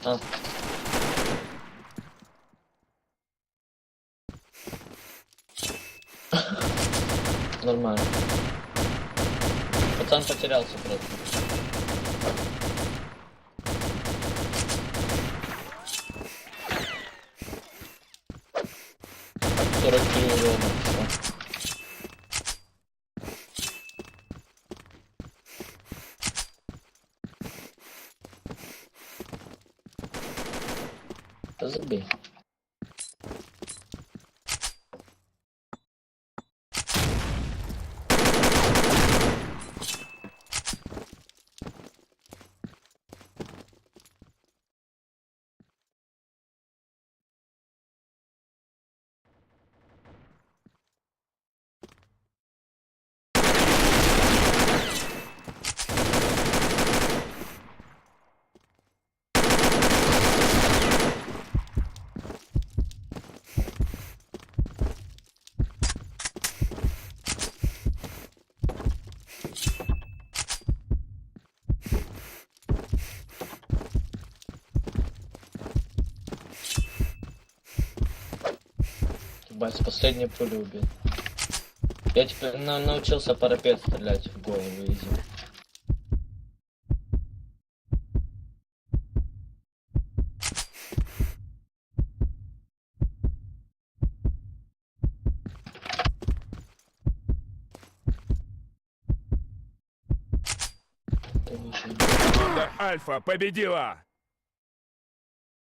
А. Нормально. Пацан потерялся просто. Сорок урона. Всё. Да забей. Бать, последнюю пулю убил. Я теперь научился парапет стрелять в голову изи. Команда Альфа победила!